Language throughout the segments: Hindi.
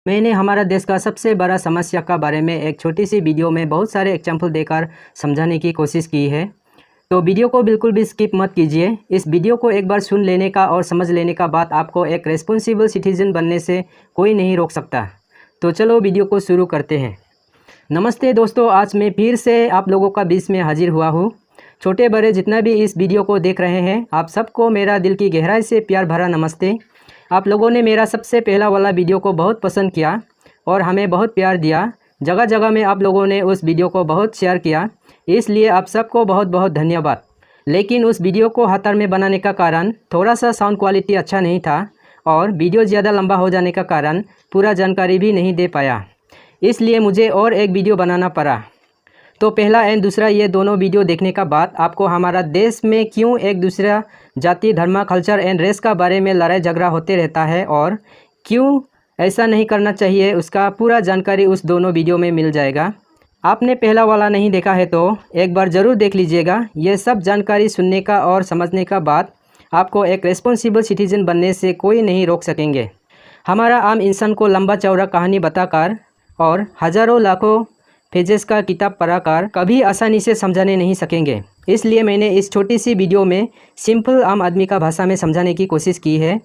मैंने हमारा देश का सबसे बड़ा समस्या का बारे में एक छोटी सी वीडियो में बहुत सारे एग्जाम्पल देकर समझाने की कोशिश की है। तो वीडियो को बिल्कुल भी स्किप मत कीजिए। इस वीडियो को एक बार सुन लेने का और समझ लेने का बाद आपको एक रेस्पॉन्सिबल सिटीजन बनने से कोई नहीं रोक सकता। तो चलो वीडियो को शुरू करते हैं। नमस्ते दोस्तों, आज मैं फिर से आप लोगों का बीच में हाजिर हुआ हूँ। छोटे बड़े जितना भी इस वीडियो को देख रहे हैं, आप सबको मेरा दिल की गहराई से प्यार भरा नमस्ते। आप लोगों ने मेरा सबसे पहला वाला वीडियो को बहुत पसंद किया और हमें बहुत प्यार दिया। जगह जगह में आप लोगों ने उस वीडियो को बहुत शेयर किया, इसलिए आप सबको बहुत बहुत धन्यवाद। लेकिन उस वीडियो को हतर में बनाने का कारण थोड़ा सा साउंड क्वालिटी अच्छा नहीं था और वीडियो ज़्यादा लंबा हो जाने का कारण पूरा जानकारी भी नहीं दे पाया, इसलिए मुझे और एक वीडियो बनाना पड़ा। तो पहला एंड दूसरा ये दोनों वीडियो देखने का बाद आपको हमारा देश में क्यों एक दूसरा जाति, धर्म, कल्चर एंड रेस का बारे में लड़ाई झगड़ा होते रहता है और क्यों ऐसा नहीं करना चाहिए, उसका पूरा जानकारी उस दोनों वीडियो में मिल जाएगा। आपने पहला वाला नहीं देखा है तो एक बार ज़रूर देख लीजिएगा। ये सब जानकारी सुनने का और समझने का बाद आपको एक रेस्पॉन्सिबल सिटीजन बनने से कोई नहीं रोक सकेंगे। हमारा आम इंसान को लंबा चौड़ा कहानी बताकर और हज़ारों लाखों पेजेस का किताब पढ़ाकर कभी आसानी से समझाने नहीं सकेंगे। इसलिए मैंने इस छोटी सी वीडियो में सिंपल आम आदमी का भाषा में समझाने की कोशिश की है।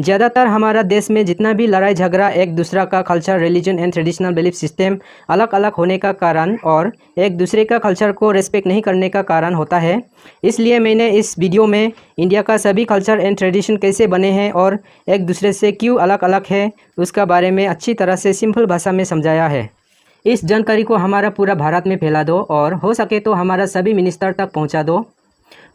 ज़्यादातर हमारा देश में जितना भी लड़ाई झगड़ा एक दूसरा का culture, religion and traditional belief system अलग अलग होने का कारण और एक दूसरे का कल्चर को रेस्पेक्ट नहीं करने का कारण होता है। इसलिए मैंने इस वीडियो में इंडिया का सभी कल्चर एंड ट्रेडिशन कैसे बने हैं और एक दूसरे से क्यों अलग अलग है, उसका बारे में अच्छी तरह से सिंपल भाषा में समझाया है। इस जानकारी को हमारा पूरा भारत में फैला दो और हो सके तो हमारा सभी मिनिस्टर तक पहुंचा दो।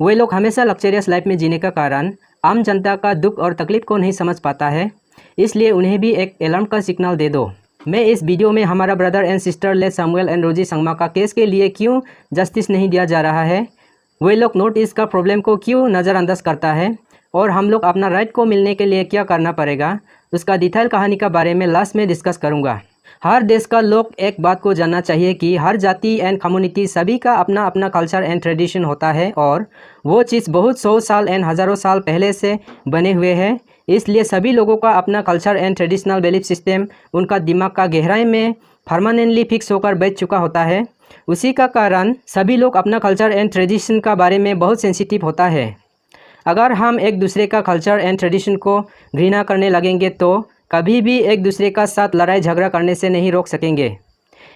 वे लोग हमेशा लग्जरियस लाइफ में जीने का कारण आम जनता का दुख और तकलीफ को नहीं समझ पाता है, इसलिए उन्हें भी एक अलार्म का सिग्नल दे दो। मैं इस वीडियो में हमारा ब्रदर एंड सिस्टर ले सैमुअल एंड रोजी संगमा का केस के लिए क्यों जस्टिस नहीं दिया जा रहा है, वे लोग नॉर्थ ईस्ट का प्रॉब्लम को क्यों नज़रअंदाज करता है और हम लोग अपना राइट को मिलने के लिए क्या करना पड़ेगा, उसका डिटेल कहानी का बारे में लास्ट में डिस्कस करूँगा। हर देश का लोग एक बात को जानना चाहिए कि हर जाति एंड कम्युनिटी सभी का अपना अपना कल्चर एंड ट्रेडिशन होता है और वो चीज़ बहुत 100 साल एंड हज़ारों साल पहले से बने हुए हैं। इसलिए सभी लोगों का अपना culture and traditional belief system उनका दिमाग का गहराई में परमानेंटली फिक्स होकर बैठ चुका होता है। उसी का कारण सभी लोग अपना कल्चर एंड ट्रेडिशन का बारे में बहुत सेंसिटिव होता है। अगर हम एक दूसरे का कल्चर एंड ट्रेडिशन को घृणा करने लगेंगे तो कभी भी एक दूसरे का साथ लड़ाई झगड़ा करने से नहीं रोक सकेंगे।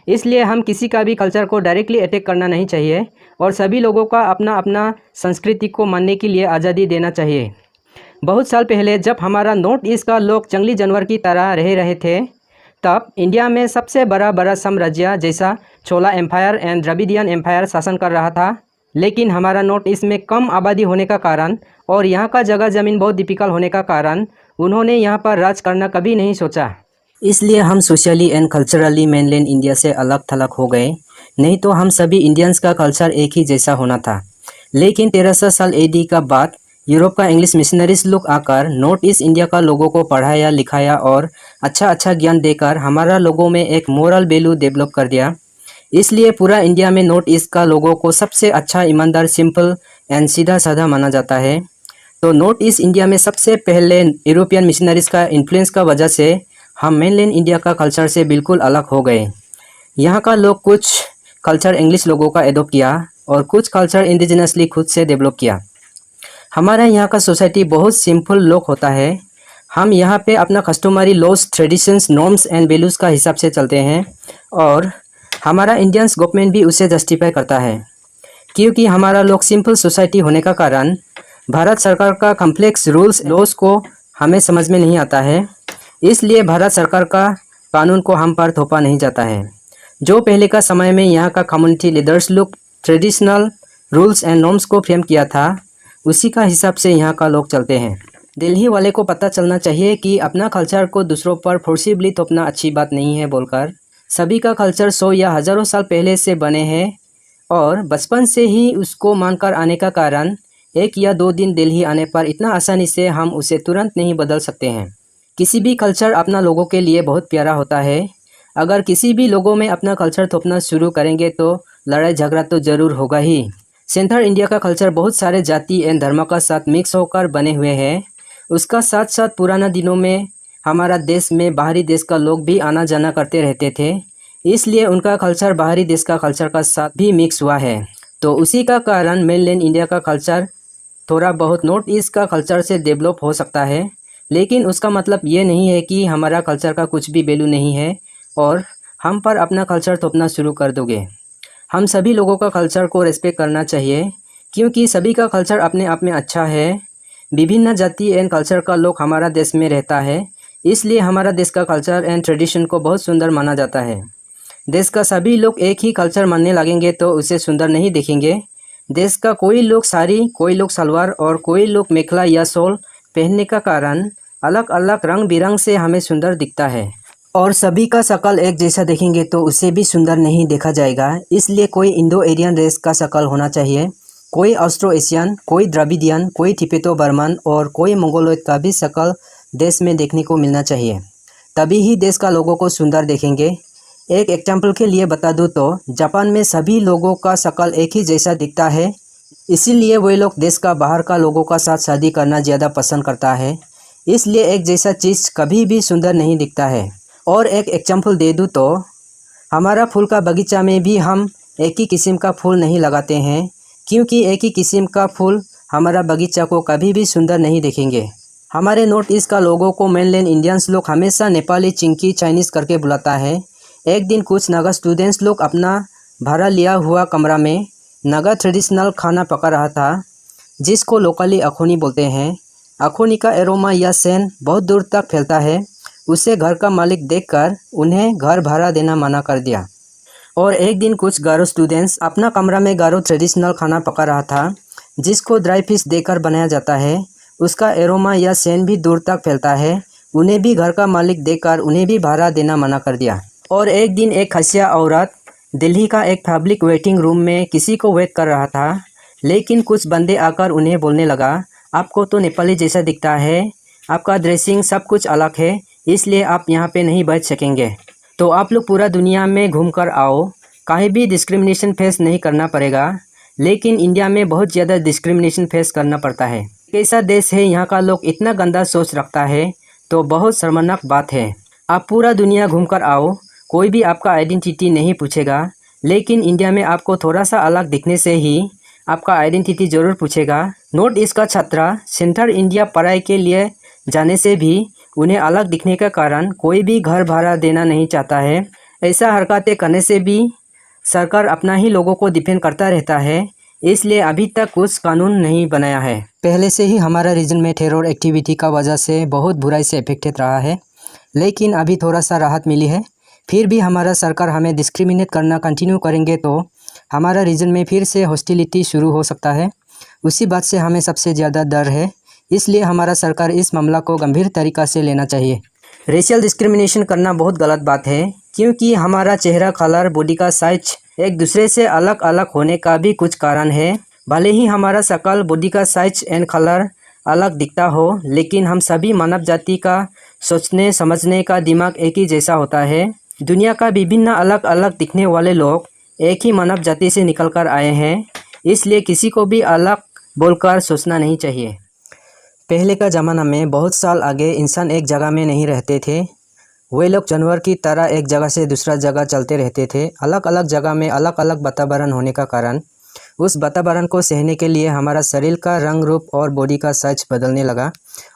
इसलिए हम किसी का भी कल्चर को डायरेक्टली अटैक करना नहीं चाहिए और सभी लोगों का अपना अपना संस्कृति को मानने के लिए आज़ादी देना चाहिए। बहुत साल पहले जब हमारा नॉर्थ ईस्ट का लोग जंगली जानवर की तरह रह रहे थे, तब इंडिया में सबसे बड़ा साम्राज्य जैसा चोला एम्पायर एंड द्रविडियन एम्पायर शासन कर रहा था। लेकिन हमारा नॉर्थ ईस्ट में कम आबादी होने का कारण और यहाँ का जगह ज़मीन बहुत डिफिकल्ट होने का कारण उन्होंने यहाँ पर राज करना कभी नहीं सोचा। इसलिए हम socially and culturally mainland India से अलग थलग हो गए, नहीं तो हम सभी इंडियंस का कल्चर एक ही जैसा होना था। लेकिन 1300 साल एडी का बाद यूरोप का इंग्लिश मिशनरीज लोग आकर नॉर्थ ईस्ट इंडिया का लोगों को पढ़ाया लिखाया और अच्छा ज्ञान देकर हमारा लोगों में एक मोरल वैल्यू डेवलप कर दिया। इसलिए पूरा इंडिया में नॉर्थ ईस्ट का लोगों को सबसे अच्छा, ईमानदार, सिंपल एंड सीधा साधा माना जाता है। तो नॉर्थ ईस्ट इंडिया में सबसे पहले यूरोपियन मिशनरीज का इन्फ्लुएंस का वजह से हम मेनलैंड इंडिया का कल्चर से बिल्कुल अलग हो गए। यहाँ का लोग कुछ कल्चर इंग्लिश लोगों का एडोप्ट किया और कुछ कल्चर इंडिजिनसली खुद से डेवलप किया। हमारा यहाँ का सोसाइटी बहुत सिंपल लोग होता है। हम यहाँ पे अपना customary laws, traditions, norms and values का हिसाब से चलते हैं और हमारा इंडियंस गवर्नमेंट भी उसे जस्टिफाई करता है। क्योंकि हमारा लोग सिंपल सोसाइटी होने का कारण भारत सरकार का कॉम्प्लेक्स रूल्स लॉज को हमें समझ में नहीं आता है। इसलिए भारत सरकार का कानून को हम पर थोपा नहीं जाता है। जो पहले का समय में यहाँ का कम्युनिटी लीडर्स लोग ट्रेडिशनल रूल्स एंड नॉर्म्स को फ्रेम किया था, उसी का हिसाब से यहाँ का लोग चलते हैं। दिल्ली वाले को पता चलना चाहिए कि अपना कल्चर को दूसरों पर फोर्सिबली थोपना अच्छी बात नहीं है बोलकर। सभी का कल्चर 100 या हज़ारों साल पहले से बने हैं और बचपन से ही उसको मानकर आने का कारण 1 या 2 दिन दिल्ली आने पर इतना आसानी से हम उसे तुरंत नहीं बदल सकते हैं। किसी भी कल्चर अपना लोगों के लिए बहुत प्यारा होता है। अगर किसी भी लोगों में अपना कल्चर थोपना शुरू करेंगे तो लड़ाई झगड़ा तो ज़रूर होगा ही। सेंट्रल इंडिया का कल्चर बहुत सारे जाति एंड धर्म का साथ मिक्स होकर बने हुए हैं। उसका साथ साथ पुराना दिनों में हमारा देश में बाहरी देश का लोग भी आना जाना करते रहते थे, इसलिए उनका कल्चर बाहरी देश का कल्चर का साथ भी मिक्स हुआ है। तो उसी का कारण मेनलैंड इंडिया का कल्चर थोड़ा बहुत नॉर्थ ईस्ट का कल्चर से डेवलप हो सकता है, लेकिन उसका मतलब ये नहीं है कि हमारा कल्चर का कुछ भी वैल्यू नहीं है और हम पर अपना कल्चर थोपना शुरू कर दोगे। हम सभी लोगों का कल्चर को रेस्पेक्ट करना चाहिए, क्योंकि सभी का कल्चर अपने आप में अच्छा है। विभिन्न जाति एंड कल्चर का लोग हमारा देश में रहता है, इसलिए हमारा देश का कल्चर एंड ट्रेडिशन को बहुत सुंदर माना जाता है। देश का सभी लोग एक ही कल्चर मानने लगेंगे तो उसे सुंदर नहीं देखेंगे। देश का कोई लोग साड़ी, कोई लोग सलवार और कोई लोग मेखला या शॉल पहनने का कारण अलग अलग रंग बिरंग से हमें सुंदर दिखता है। और सभी का शक्ल एक जैसा देखेंगे तो उसे भी सुंदर नहीं देखा जाएगा, इसलिए कोई इंडो एरियन रेस का शक्ल होना चाहिए, कोई ऑस्ट्रो एशियन, कोई द्रविडियन, कोई तिब्बतो बर्मन और कोई मंगोलोइड का भी शक्ल देश में देखने को मिलना चाहिए, तभी ही देश का लोगों को सुंदर देखेंगे। एक एग्जाम्पल के लिए बता दूँ तो जापान में सभी लोगों का शक्ल एक ही जैसा दिखता है, इसीलिए वे लोग देश का बाहर का लोगों का साथ शादी करना ज़्यादा पसंद करता है। इसलिए एक जैसा चीज़ कभी भी सुंदर नहीं दिखता है। और एक एग्जाम्पल दे दूँ तो हमारा फूल का बगीचा में भी हम एक ही किस्म का फूल नहीं लगाते हैं, क्योंकि एक ही किस्म का फूल हमारा बगीचा को कभी भी सुंदर नहीं देखेंगे। हमारे नॉर्थ ईस्ट का लोगों को मेनलैंड इंडियंस लोग हमेशा नेपाली, चिंकी, चाइनीज़ करके बुलाता है। एक दिन कुछ नागा स्टूडेंट्स लोग अपना भाड़ा लिया हुआ कमरा में नागा ट्रेडिशनल खाना पका रहा था, जिसको लोकली अखोनी बोलते हैं। अखोनी का एरोमा या सेंट बहुत दूर तक फैलता है। उसे घर का मालिक देखकर उन्हें घर भाड़ा देना मना कर दिया। और एक दिन कुछ गारो स्टूडेंट्स अपना कमरा में गारो ट्रेडिशनल खाना पका रहा था, जिसको ड्राई फिश देकर बनाया जाता है। उसका एरोमा या सेंट भी दूर तक फैलता है। उन्हें भी घर का मालिक देखकर उन्हें भी भाड़ा देना मना कर दिया। और एक दिन एक खसिया औरत दिल्ली का एक पब्लिक वेटिंग रूम में किसी को वेट कर रहा था, लेकिन कुछ बंदे आकर उन्हें बोलने लगा, आपको तो नेपाली जैसा दिखता है, आपका ड्रेसिंग सब कुछ अलग है, इसलिए आप यहाँ पे नहीं बैठ सकेंगे। तो आप लोग पूरा दुनिया में घूम कर आओ, कहीं भी डिस्क्रिमिनेशन फेस नहीं करना पड़ेगा। लेकिन इंडिया में बहुत ज़्यादा डिस्क्रिमिनेशन फेस करना पड़ता है। कैसा देश है, यहाँ का लोग इतना गंदा सोच रखता है, तो बहुत शर्मनाक बात है। आप पूरा दुनिया घूम कर आओ, कोई भी आपका आइडेंटिटी नहीं पूछेगा, लेकिन इंडिया में आपको थोड़ा सा अलग दिखने से ही आपका आइडेंटिटी ज़रूर पूछेगा। नॉर्थ ईस्ट का छात्रा सेंट्रल इंडिया पढ़ाई के लिए जाने से भी उन्हें अलग दिखने के कारण कोई भी घर भाड़ा देना नहीं चाहता है। ऐसा हरकतें करने से भी सरकार अपना ही लोगों को डिफेंड करता रहता है, इसलिए अभी तक कुछ कानून नहीं बनाया है। पहले से ही हमारा रीजन में टेरर एक्टिविटी का वजह से बहुत बुराई से इफेक्टेड रहा है, लेकिन अभी थोड़ा सा राहत मिली है। फिर भी हमारा सरकार हमें डिस्क्रिमिनेट करना कंटिन्यू करेंगे तो हमारा रीजन में फिर से हॉस्टिलिटी शुरू हो सकता है। उसी बात से हमें सबसे ज़्यादा डर है, इसलिए हमारा सरकार इस मामला को गंभीर तरीक़ा से लेना चाहिए। रेशियल डिस्क्रिमिनेशन करना बहुत गलत बात है, क्योंकि हमारा चेहरा कलर, बॉडी का साइज एक दूसरे से अलग अलग होने का भी कुछ कारण है। भले ही हमारा शक्ल, बॉडी का साइज एंड कलर अलग दिखता हो, लेकिन हम सभी मानव जाति का सोचने समझने का दिमाग एक ही जैसा होता है। दुनिया का विभिन्न अलग अलग दिखने वाले लोग एक ही मानव जाति से निकल कर आए हैं, इसलिए किसी को भी अलग बोलकर सोचना नहीं चाहिए। पहले का ज़माना में बहुत साल आगे इंसान एक जगह में नहीं रहते थे। वे लोग जानवर की तरह एक जगह से दूसरा जगह चलते रहते थे। अलग अलग जगह में अलग अलग वातावरण होने का कारण उस वातावरण को सहने के लिए हमारा शरीर का रंग रूप और बॉडी का साइज बदलने लगा,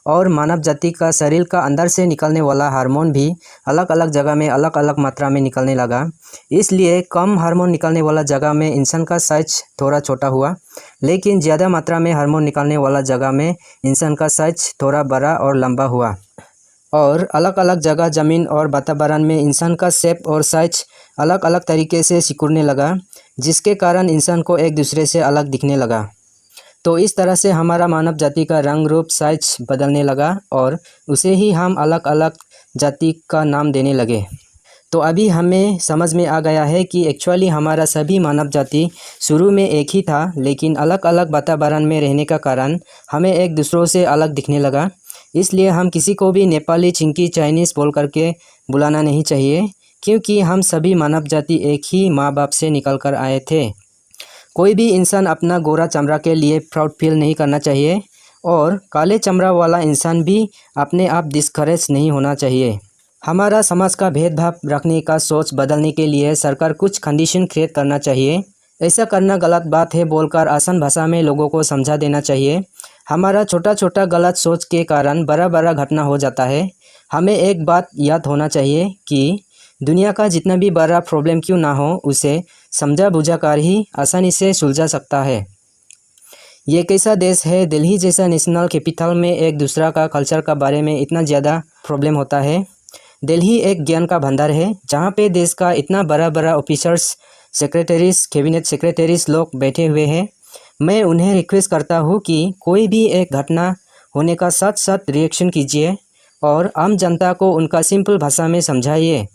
और मानव जाति का शरीर का अंदर से निकलने वाला हार्मोन भी अलग अलग जगह में अलग अलग मात्रा में निकलने लगा। इसलिए कम हार्मोन निकलने वाला जगह में इंसान का साइज थोड़ा छोटा हुआ, लेकिन ज़्यादा मात्रा में हार्मोन निकलने वाला जगह में इंसान का साइज थोड़ा बड़ा और लंबा हुआ। और अलग अलग जगह ज़मीन और वातावरण में इंसान का शेप और साइज अलग अलग तरीके से सिकुड़ने लगा, जिसके कारण इंसान को एक दूसरे से अलग दिखने लगा। तो इस तरह से हमारा मानव जाति का रंग रूप साइज बदलने लगा, और उसे ही हम अलग अलग जाति का नाम देने लगे। तो अभी हमें समझ में आ गया है कि एक्चुअली हमारा सभी मानव जाति शुरू में एक ही था, लेकिन अलग अलग वातावरण में रहने का कारण हमें एक दूसरों से अलग दिखने लगा। इसलिए हम किसी को भी नेपाली, चिंकी, चाइनीज़ बोल करके बुलाना नहीं चाहिए, क्योंकि हम सभी मानव जाति एक ही माँ बाप से निकल कर आए थे। कोई भी इंसान अपना गोरा चमड़ा के लिए प्राउड फील नहीं करना चाहिए। और काले चमड़ा वाला इंसान भी अपने आप डिस्करेज नहीं होना चाहिए। हमारा समाज का भेदभाव रखने का सोच बदलने के लिए सरकार कुछ कंडीशन क्रिएट करना चाहिए। ऐसा करना गलत बात है बोलकर आसान भाषा में लोगों को समझा देना चाहिए। हमारा छोटा छोटा गलत सोच के कारण बड़ा बड़ा घटना हो जाता है। हमें एक बात याद होना चाहिए कि दुनिया का जितना भी बड़ा प्रॉब्लम क्यों ना हो, उसे समझा बुझा कर ही आसानी से सुलझा सकता है। ये कैसा देश है, दिल्ली जैसा नेशनल कैपिटल में एक दूसरा का कल्चर का बारे में इतना ज़्यादा प्रॉब्लम होता है। दिल्ली एक ज्ञान का भंडार है जहाँ पे देश का इतना बड़ा बड़ा ऑफिसर्स, सेक्रेटरीज, कैबिनेट सेक्रेटरीज लोग बैठे हुए हैं। मैं उन्हें रिक्वेस्ट करता हूँ कि कोई भी एक घटना होने का साथ साथ रिएक्शन कीजिए और आम जनता को उनका सिंपल भाषा में समझाइए।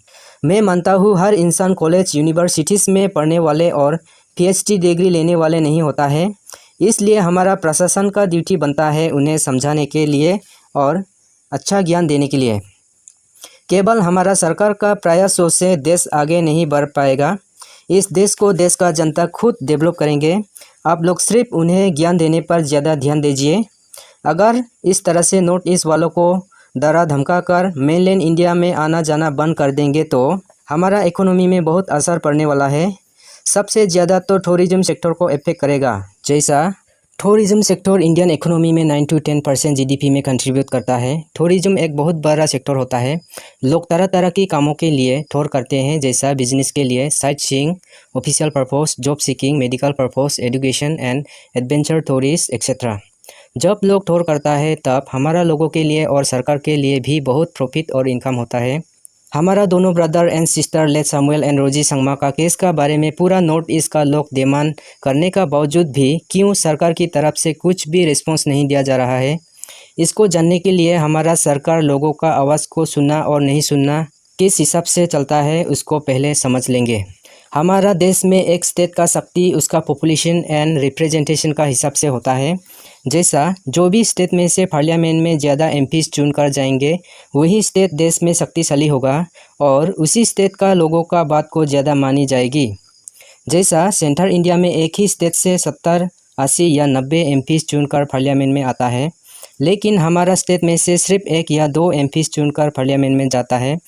मैं मानता हूँ हर इंसान कॉलेज यूनिवर्सिटीज़ में पढ़ने वाले और PhD डिग्री लेने वाले नहीं होता है, इसलिए हमारा प्रशासन का ड्यूटी बनता है उन्हें समझाने के लिए और अच्छा ज्ञान देने के लिए। केवल हमारा सरकार का प्रयासों से देश आगे नहीं बढ़ पाएगा। इस देश को देश का जनता खुद डेवलप करेंगे। आप लोग सिर्फ उन्हें ज्ञान देने पर ज़्यादा ध्यान दीजिए। अगर इस तरह से नॉर्थ ईस्ट वालों को डरा धमका कर मेनलैंड इंडिया में आना जाना बंद कर देंगे तो हमारा इकोनॉमी में बहुत असर पड़ने वाला है। सबसे ज़्यादा तो टूरिज्म सेक्टर को इफेक्ट करेगा। जैसा टूरिज्म सेक्टर इंडियन इकोनॉमी में 9 to 10% GDP में कंट्रीब्यूट करता है। टूरिज्म एक बहुत बड़ा सेक्टर होता है। लोग तरह तरह के कामों के लिए टूर करते हैं, जैसा बिजनेस के लिए, sight seeing, official purpose, job seeking, medical purpose, education and adventure tourist etcetera. जब लोग टूर करता है तब हमारा लोगों के लिए और सरकार के लिए भी बहुत प्रॉफिट और इनकम होता है। हमारा दोनों brother and sister late Samuel and Rosie Sangma का केस का बारे में पूरा नॉर्थ ईस्ट का लोग डिमांड करने का बावजूद भी क्यों सरकार की तरफ से कुछ भी रिस्पॉन्स नहीं दिया जा रहा है, इसको जानने के लिए हमारा सरकार लोगों का आवाज़ को सुनना और नहीं सुनना किस हिसाब से चलता है उसको पहले समझ लेंगे। हमारा देश में एक स्टेट का शक्ति उसका पॉपुलेशन एंड रिप्रेजेंटेशन का हिसाब से होता है। जैसा जो भी स्टेट में से पार्लियामेंट में ज़्यादा MPs चुन कर जाएंगे वही स्टेट देश में शक्तिशाली होगा और उसी स्टेट का लोगों का बात को ज़्यादा मानी जाएगी। जैसा सेंट्रल इंडिया में एक ही स्टेट से 70, 80 या 90 MPs चुनकर पार्लियामेंट में आता है, लेकिन हमारा स्टेट में से सिर्फ 1 या 2 MPs चुनकर पार्लियामेंट में जाता है।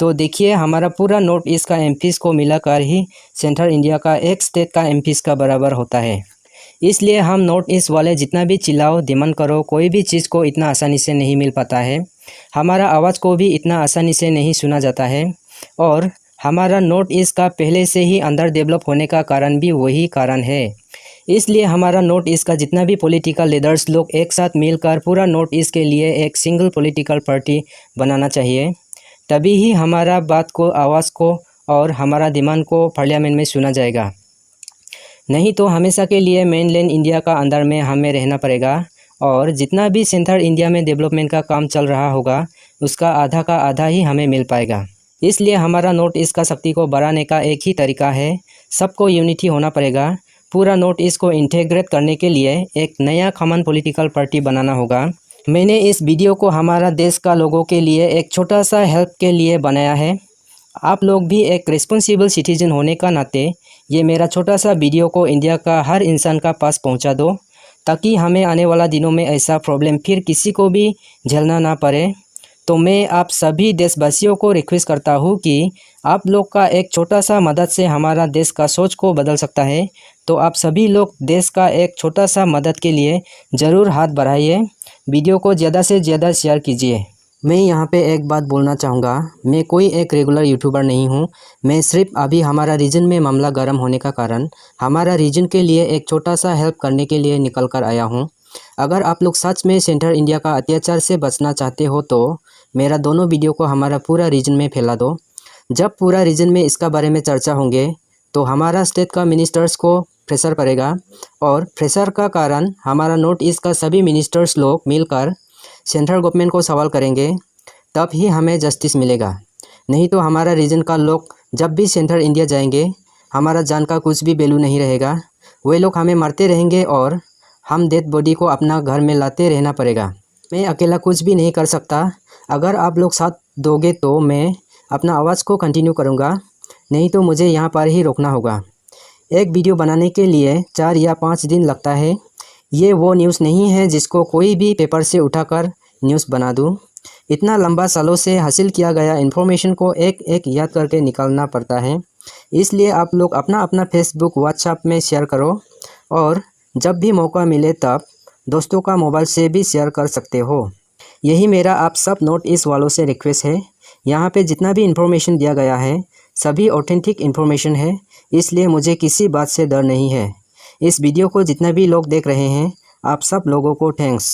तो देखिए हमारा पूरा नॉर्थ ईस्ट का MPs को मिलाकर ही सेंट्रल इंडिया का एक स्टेट का MPs का बराबर होता है। इसलिए हम नॉर्थ ईस्ट वाले जितना भी चिल्लाओ डिमांड करो, कोई भी चीज़ को इतना आसानी से नहीं मिल पाता है। हमारा आवाज़ को भी इतना आसानी से नहीं सुना जाता है और हमारा नॉर्थ ईस्ट का पहले से ही अंदर डेवलप होने का कारण भी वही कारण है। इसलिए हमारा नॉर्थ ईस्ट का जितना भी पॉलिटिकल लीडर्स लोग एक साथ मिलकर पूरा नॉर्थ ईस्ट के लिए एक सिंगल पॉलिटिकल पार्टी बनाना चाहिए। तभी ही हमारा बात को, आवाज़ को और हमारा डिमांड को पार्लियामेंट में सुना जाएगा। नहीं तो हमेशा के लिए मेनलैंड इंडिया का अंदर में हमें रहना पड़ेगा और जितना भी सेंट्रल इंडिया में डेवलपमेंट का काम चल रहा होगा उसका आधा का आधा ही हमें मिल पाएगा। इसलिए हमारा नॉर्थ ईस्ट का शक्ति को बढ़ाने का एक ही तरीका है, सबको यूनिटी होना पड़ेगा। पूरा नॉर्थ ईस्ट को इंटीग्रेट करने के लिए एक नया कॉमन पॉलिटिकल पार्टी बनाना होगा। मैंने इस वीडियो को हमारा देश का लोगों के लिए एक छोटा सा हेल्प के लिए बनाया है। आप लोग भी एक रिस्पॉन्सिबल सिटीजन होने का नाते ये मेरा छोटा सा वीडियो को इंडिया का हर इंसान का पास पहुंचा दो, ताकि हमें आने वाला दिनों में ऐसा प्रॉब्लम फिर किसी को भी झेलना ना पड़े। तो मैं आप सभी देशवासियों को रिक्वेस्ट करता हूँ कि आप लोग का एक छोटा सा मदद से हमारा देश का सोच को बदल सकता है। तो आप सभी लोग देश का एक छोटा सा मदद के लिए ज़रूर हाथ बढ़ाइए। वीडियो को ज़्यादा से ज़्यादा शेयर कीजिए। मैं यहाँ पे एक बात बोलना चाहूँगा, मैं कोई एक रेगुलर यूट्यूबर नहीं हूँ। मैं सिर्फ अभी हमारा रीजन में मामला गर्म होने का कारण हमारा रीजन के लिए एक छोटा सा हेल्प करने के लिए निकल कर आया हूँ। अगर आप लोग सच में सेंट्रल इंडिया का अत्याचार से बचना चाहते हो तो मेरा दोनों वीडियो को हमारा पूरा रीजन में फैला दो। जब पूरा रीजन में इसका बारे में चर्चा होंगे तो हमारा स्टेट का मिनिस्टर्स को प्रेशर पड़ेगा और प्रेशर का कारण हमारा नॉर्थ ईस्ट का सभी मिनिस्टर्स लोग मिलकर सेंट्रल गवर्नमेंट को सवाल करेंगे, तब ही हमें जस्टिस मिलेगा। नहीं तो हमारा रीजन का लोग जब भी सेंट्रल इंडिया जाएंगे हमारा जान का कुछ भी वैल्यू नहीं रहेगा। वे लोग हमें मारते रहेंगे और हम डेड बॉडी को अपना घर में लाते रहना पड़ेगा। मैं अकेला कुछ भी नहीं कर सकता। अगर आप लोग साथ दोगे तो मैं अपना आवाज़ को कंटिन्यू करूँगा, नहीं तो मुझे यहाँ पर ही रोकना होगा। एक वीडियो बनाने के लिए 4 या 5 दिन लगता है। ये वो न्यूज़ नहीं है जिसको कोई भी पेपर से उठाकर न्यूज़ बना दूँ। इतना लंबा सालों से हासिल किया गया इन्फॉर्मेशन को एक एक याद करके निकालना पड़ता है। इसलिए आप लोग अपना अपना फेसबुक व्हाट्सएप में शेयर करो और जब भी मौका मिले तब दोस्तों का मोबाइल से भी शेयर कर सकते हो। यही मेरा आप सब नॉर्थ ईस्ट वालों से रिक्वेस्ट है। यहाँ पे जितना भी इन्फॉर्मेशन दिया गया है सभी ऑथेंटिक इन्फॉर्मेशन है, इसलिए मुझे किसी बात से डर नहीं है। इस वीडियो को जितना भी लोग देख रहे हैं आप सब लोगों को थैंक्स।